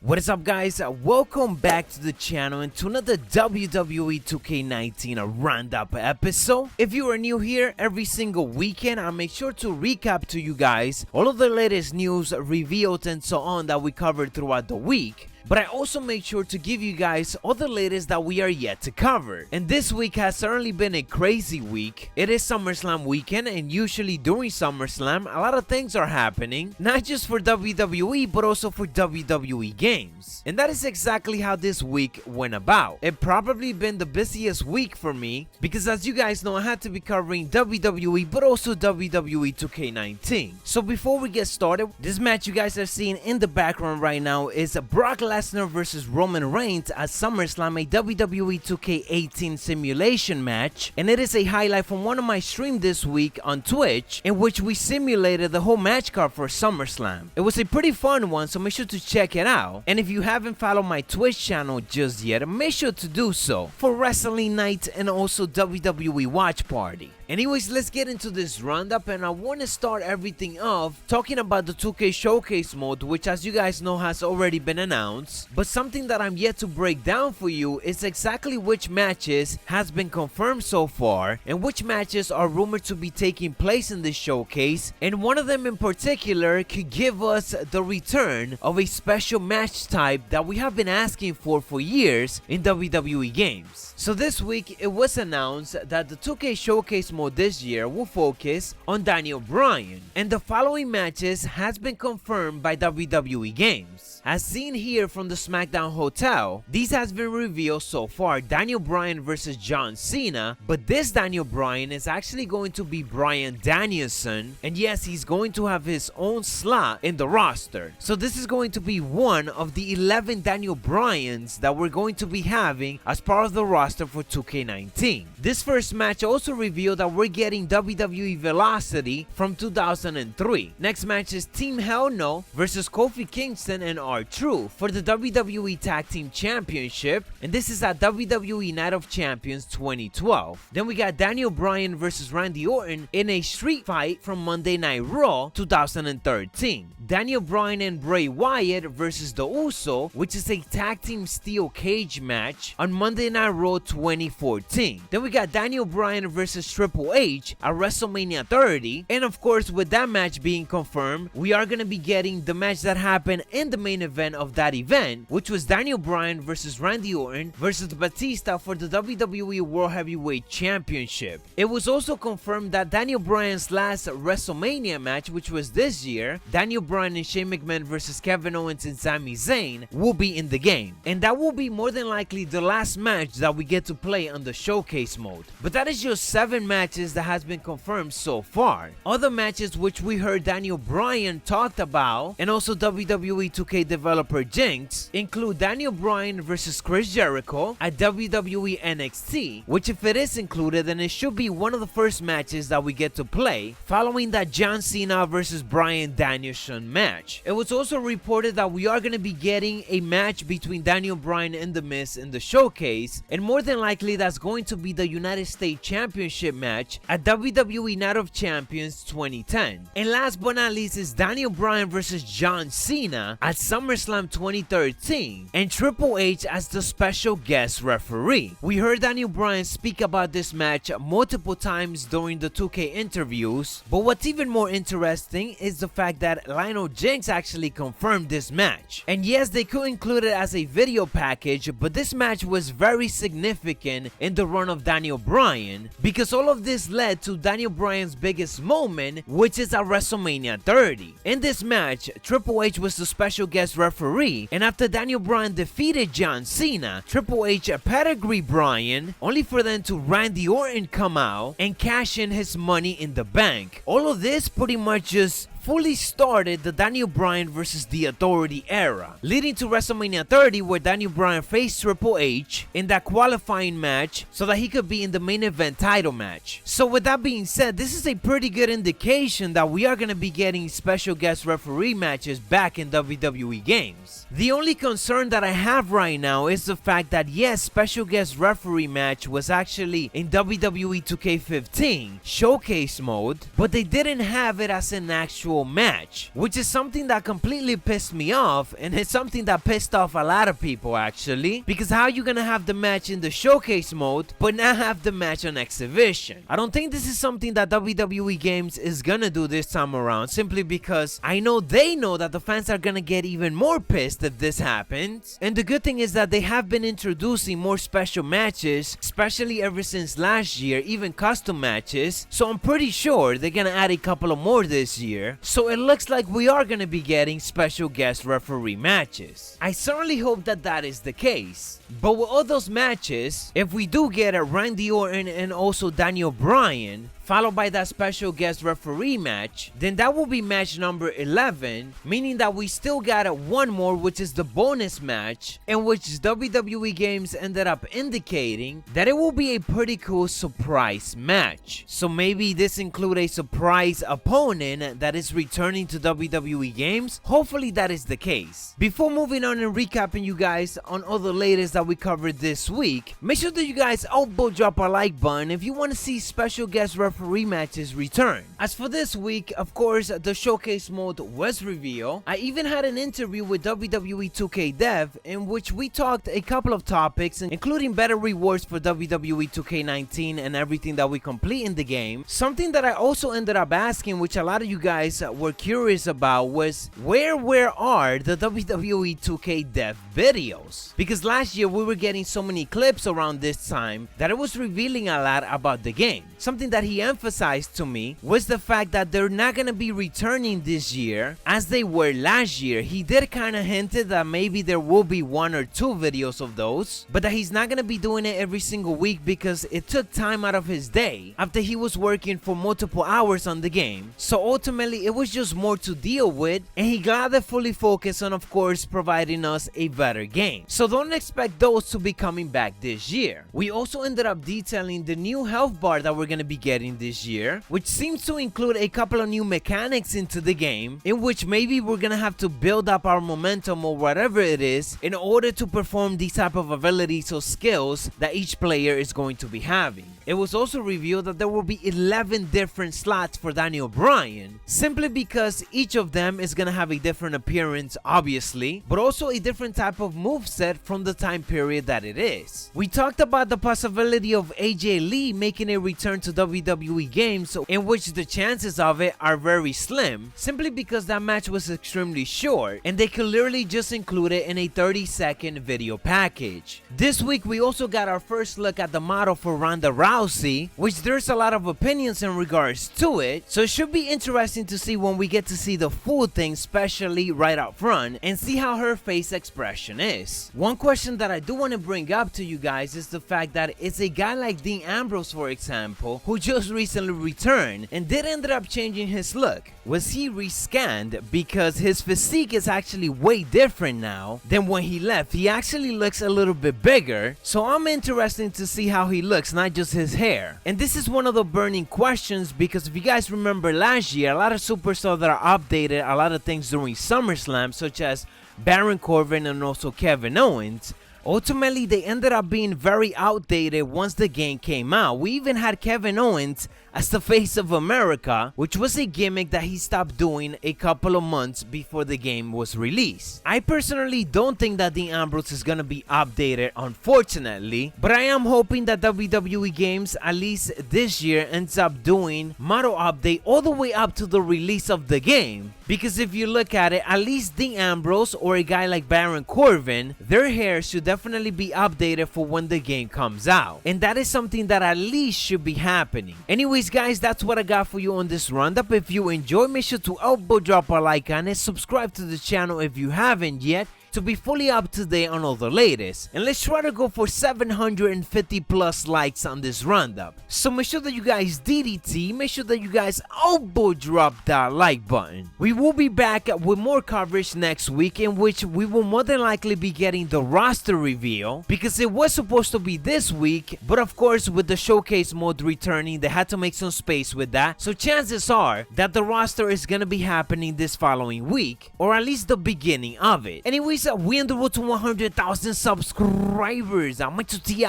What is up, guys? Welcome back to the channel and to another WWE 2K19 roundup episode. If you are new here, every single weekend I make sure to recap to you guys all of the latest news, reveals and so on that we covered throughout the week. But I also make sure to give you guys all the latest that we are yet to cover. And this week has certainly been a crazy week. It is SummerSlam weekend, and usually during SummerSlam, a lot of things are happening, not just for WWE, but also for WWE games. And that is exactly how this week went about. It probably been the busiest week for me, because as you guys know, I had to be covering WWE, but also WWE 2K19. So before we get started, this match you guys are seeing in the background right now is Brock Lesnar versus Roman Reigns at SummerSlam, a WWE 2K18 simulation match, and it is a highlight from one of my streams this week on Twitch, in which we simulated the whole match card for SummerSlam. It was a pretty fun one, so make sure to check it out. And if you haven't followed my Twitch channel just yet, make sure to do so for Wrestling Night and also WWE Watch Party. Anyways, let's get into this roundup, and I want to start everything off talking about the 2K Showcase mode, which as you guys know has already been announced, but something that I'm yet to break down for you is exactly which matches has been confirmed so far and which matches are rumored to be taking place in this showcase, and one of them in particular could give us the return of a special match type that we have been asking for years in WWE games. So this week it was announced that the 2K Showcase mode this year will focus on Daniel Bryan, and the following matches has been confirmed by WWE games. As seen here from the SmackDown Hotel, these has been revealed so far: Daniel Bryan versus John Cena, but this Daniel Bryan is actually going to be Bryan Danielson, and yes, he's going to have his own slot in the roster. So this is going to be one of the 11 Daniel Bryans that we're going to be having as part of the roster for 2K19. This first match also revealed that we're getting WWE Velocity from 2003. Next match is Team Hell No versus Kofi Kingston and R-Truth for the WWE Tag Team Championship, and this is at WWE Night of Champions 2012. Then we got Daniel Bryan versus Randy Orton in a street fight from Monday Night Raw 2013. Daniel Bryan and Bray Wyatt versus The Uso, which is a tag team steel cage match on Monday Night Raw 2014. Then we got Daniel Bryan versus Triple H at WrestleMania 30, and of course with that match being confirmed, we are going to be getting the match that happened in the main event of that event, which was Daniel Bryan versus Randy Orton versus Batista for the WWE World Heavyweight Championship. It was also confirmed that Daniel Bryan's last WrestleMania match, which was this year, Daniel Bryan and Shane McMahon versus Kevin Owens and Sami Zayn, will be in the game, and that will be more than likely the last match that we get to play on the showcase mode. But that is just 7 matches that has been confirmed so far. Other matches which we heard Daniel Bryan talked about and also WWE 2K developer Jinx include Daniel Bryan versus Chris Jericho at WWE NXT, which if it is included, then it should be one of the first matches that we get to play following that John Cena versus Bryan Danielson match. It was also reported that we are going to be getting a match between Daniel Bryan and The Miz in the showcase, and more than likely that's going to be the United States Championship match at WWE Night of Champions 2010. And last but not least is Daniel Bryan versus John Cena at SummerSlam 2013, and Triple H as the special guest referee. We heard Daniel Bryan speak about this match multiple times during the 2K interviews, but what's even more interesting is the fact that Lionel Jinx actually confirmed this match. And yes, they could include it as a video package, but this match was very significant in the run of Daniel Bryan, because all of this led to Daniel Bryan's biggest moment, which is at WrestleMania 30. In this match, Triple H was the special guest referee, and after Daniel Bryan defeated John Cena, Triple H pedigree Bryan, only for them to Randy Orton come out and cash in his Money in the Bank. All of this pretty much just fully started the Daniel Bryan versus The Authority era, leading to WrestleMania 30, where Daniel Bryan faced Triple H in that qualifying match so that he could be in the main event title match. So with that being said, this is a pretty good indication that we are going to be getting special guest referee matches back in WWE games. The only concern that I have right now is the fact that yes, special guest referee match was actually in WWE 2K15 showcase mode, but they didn't have it as an actual match, which is something that completely pissed me off, and it's something that pissed off a lot of people actually, because how you gonna have the match in the showcase mode but not have the match on exhibition? I don't think this is something that WWE Games is gonna do this time around, simply because I know they know that the fans are gonna get even more pissed if this happens. And the good thing is that they have been introducing more special matches, especially ever since last year, even custom matches, so I'm pretty sure they're gonna add a couple of more this year, so it looks like we are gonna be getting special guest referee matches. I certainly hope that that is the case. But with all those matches, if we do get a Randy Orton and also Daniel Bryan, followed by that special guest referee match, then that will be match number 11, meaning that we still got one more, which is the bonus match, in which WWE Games ended up indicating that it will be a pretty cool surprise match. So maybe this include a surprise opponent that is returning to WWE Games. Hopefully that is the case. Before moving on and recapping you guys on all the latest that we covered this week, make sure that you guys elbow drop a like button if you want to see special guest referee matches return. As for this week, of course, the showcase mode was revealed. I even had an interview with WWE 2K Dev in which we talked a couple of topics, including better rewards for WWE 2K19 and everything that we complete in the game. Something that I also ended up asking, which a lot of you guys were curious about, was where are the WWE 2K Dev videos? Because last year we were getting so many clips around this time that it was revealing a lot about the game. Something that he emphasized to me was the fact that they're not going to be returning this year as they were last year. He did kind of hinted that maybe there will be 1 or 2 videos of those, but that he's not going to be doing it every single week because it took time out of his day after he was working for multiple hours on the game. So ultimately it was just more to deal with, and he got to fully focus on, of course, providing us a better game. So don't expect those to be coming back this year. We also ended up detailing the new health bar that we're going to be getting this year, which seems to include a couple of new mechanics into the game, in which maybe we're gonna have to build up our momentum or whatever it is in order to perform these type of abilities or skills that each player is going to be having. It was also revealed that there will be 11 different slots for Daniel Bryan, simply because each of them is gonna have a different appearance, obviously, but also a different type of moveset from the time period that it is. We talked about the possibility of AJ Lee making a return to WWE Games, in which the chances of it are very slim, simply because that match was extremely short and they could literally just include it in a 30-second video package. This week we also got our first look at the model for Ronda Rousey, which there's a lot of opinions in regards to it, so it should be interesting to see when we get to see the full thing, especially right up front, and see how her face expression is. One question that I do want to bring up to you guys is the fact that it's a guy like Dean Ambrose, for example, who just recently returned and did end up changing his look. Was he rescanned? Because his physique is actually way different now than when he left. He actually looks a little bit bigger, so I'm interested to see how he looks, not just his hair. And this is one of the burning questions, because if you guys remember last year, a lot of superstars that are updated a lot of things during SummerSlam, such as Baron Corbin and also Kevin Owens, ultimately they ended up being very outdated once the game came out. We even had Kevin Owens as the face of America, which was a gimmick that he stopped doing a couple of months before the game was released. I personally don't think that Dean Ambrose is gonna be updated, unfortunately, but I am hoping that WWE Games, at least this year, ends up doing model update all the way up to the release of the game. Because if you look at it, at least Dean Ambrose or a guy like Baron Corbin, their hair should definitely be updated for when the game comes out. And that is something that at least should be happening. Anyways guys, that's what I got for you on this roundup. If you enjoyed, make sure to elbow drop a like on it, subscribe to the channel if you haven't yet, to be fully up to date on all the latest, and let's try to go for 750 plus likes on this roundup. So make sure that you guys DDT, make sure that you guys elbow drop that like button. We will be back with more coverage next week, in which we will more than likely be getting the roster reveal, because it was supposed to be this week, but of course with the showcase mode returning, they had to make some space with that, so chances are that the roster is gonna be happening this following week, or at least the beginning of it. Anyways, we on the road to 100,000 subscribers. I'm Macho T.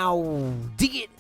Dig it.